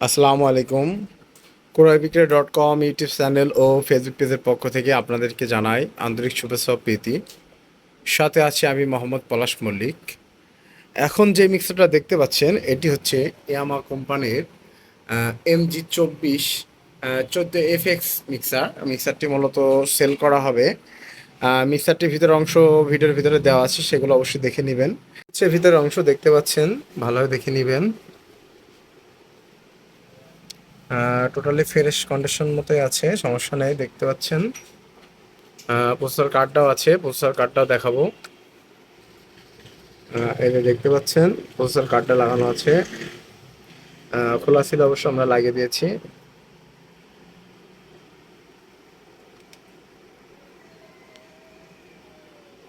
আসসালামু আলাইকুম। ক্রয়বিক্রয়.com YouTube channel ও Facebook পেজের পক্ষ থেকে আপনাদেরকে জানাই আন্তরিক শুভেচ্ছা ও প্রীতি। সাথে আছি আমি মোহাম্মদ পলাশ মল্লিক। এখন যে মিক্সারটা দেখতে পাচ্ছেন এটি হচ্ছে ইয়ামা কোম্পানির MG24 14FX মিক্সারটি মূলত সেল করা হবে। মিক্সারটির ভিতরের অংশ ভিডিওর ভিতরে দেওয়া আছে, সেগুলো অবশ্যই দেখে নেবেন। সে ভিতরের অংশ দেখতে পাচ্ছেন, ভালোভাবে দেখে নেবেন। টোটালি ফ্রেশ কন্ডিশন মতোই আছে, সমস্যা নেই। দেখতে পাচ্ছেন প্রসেসর কার্ডটাও আছে, প্রসেসর কার্ডটাও দেখাবো। এই যে দেখতে পাচ্ছেন প্রসেসর কার্ডটা লাগানো আছে। খোলা ছিল, অবশ্য আমরা লাগিয়ে দিয়েছি।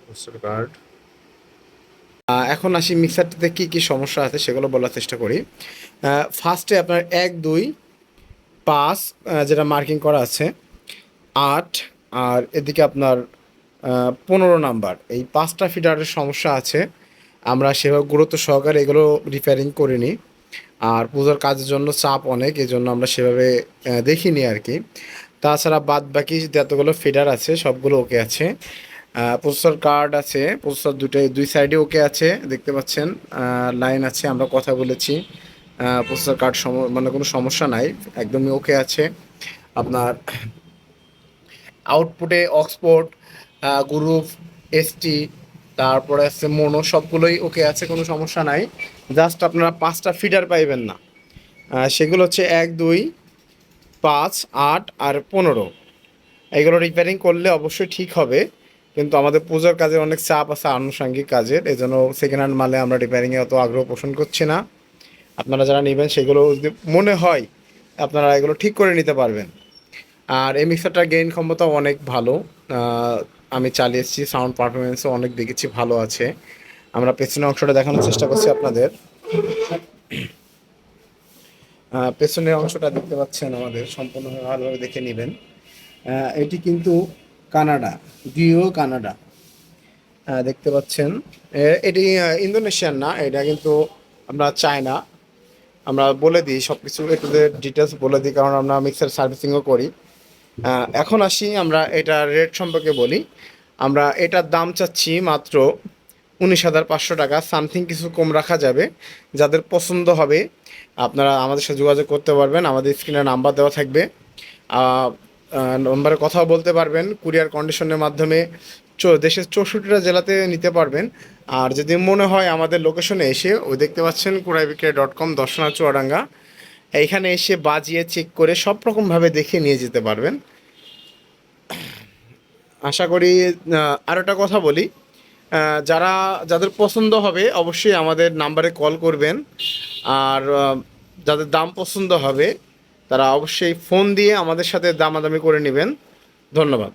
Processor card. এখন আসি মিক্সারটিতে কি কি সমস্যা আছে সেগুলো বলার চেষ্টা করি। ফার্স্টে আপনার 1, 2, 5 যেটা মার্কিং করা আছে, 8, আর এদিকে আপনার 15 নাম্বার, এই 5টা ফিডারের সমস্যা আছে। আমরা সেভাবে গুরুত্ব সহকারে এগুলো রিপেয়ারিং করিনি, আর পুজোর কাজের জন্য চাপ অনেক, এই জন্য আমরা সেভাবে দেখিনি আর কি। তাছাড়া বাদ বাকি যতগুলো ফিডার আছে সবগুলো ওকে আছে। প্রসেসর কার্ড আছে, প্রসেসর দুই সাইডে ওকে আছে, দেখতে পাচ্ছেন। লাইন আছে, আমরা কথা বলেছি। প্রসেসর কার্ড মানে কোনো সমস্যা নাই, একদমই ওকে আছে। আপনার আউটপুটে অক্সপোর্ট, গ্রুপ, এসটি, তারপরে আছে মোনো, সবগুলোই ওকে আছে, কোনো সমস্যা নাই। জাস্ট আপনারা 5টা ফিডার পাইবেন না। সেগুলো হচ্ছে 1, 2, 5, 8 আর 15। এগুলো রিপেয়ারিং করলে অবশ্যই ঠিক হবে, কিন্তু আমাদের পূজার কাজে অনেক চাপ আছে আনুষঙ্গিক কাজের, এই জন্য সেকেন্ড হ্যান্ড মালে আমরা রিপেয়ারিংয়ে অত আগ্রহ পোষণ করছি না। আপনারা যারা নেবেন সেগুলো যদি মনে হয় আপনারা এগুলো ঠিক করে নিতে পারবেন। আর এই মিক্সারটার গেইন ক্ষমতা অনেক ভালো। আমি চালিয়েছি, সাউন্ড পারফরমেন্সও অনেক দেখেছি ভালো আছে। আমরা পেছনের অংশটা দেখানোর চেষ্টা করছি আপনাদের। পেছনের অংশটা দেখতে পাচ্ছেন, আমাদের সম্পূর্ণভাবে ভালোভাবে দেখে নেবেন। এটি কিন্তু কানাডা, ডিও কানাডা, দেখতে পাচ্ছেন। এটি ইন্দোনেশিয়ান না, এটা কিন্তু আমরা চায়না। আমরা বলে দিই সব কিছু এটুদের ডিটেলস বলে দিই, কারণ আমরা মিক্সার সার্ভিসিংও করি। এখন আসি আমরা এটার রেট সম্পর্কে বলি। আমরা এটার দাম চাচ্ছি মাত্র 19,500 টাকা। সামথিং কিছু কম রাখা যাবে, যাদের পছন্দ হবে আপনারা আমাদের সাথে যোগাযোগ করতে পারবেন। আমাদের স্ক্রিনে নাম্বার দেওয়া থাকবে, নম্বরে কথাও বলতে পারবেন। কুরিয়ার কন্ডিশনের মাধ্যমে দেশের 64টা জেলাতে নিতে পারবেন। আর যদি মনে হয় আমাদের লোকেশনে এসে, ওই দেখতে পাচ্ছেন ক্রয়বিক্রয়.com, দর্শনা চুয়াডাঙ্গা, এইখানে এসে বাজিয়ে চেক করে সব রকমভাবে দেখে নিয়ে যেতে পারবেন। আশা করি। আর একটা কথা বলি, যাদের পছন্দ হবে অবশ্যই আমাদের নাম্বারে কল করবেন। আর যাদের দাম পছন্দ হবে তারা অবশ্যই ফোন দিয়ে আমাদের সাথে দামাদামি করে নেবেন। ধন্যবাদ।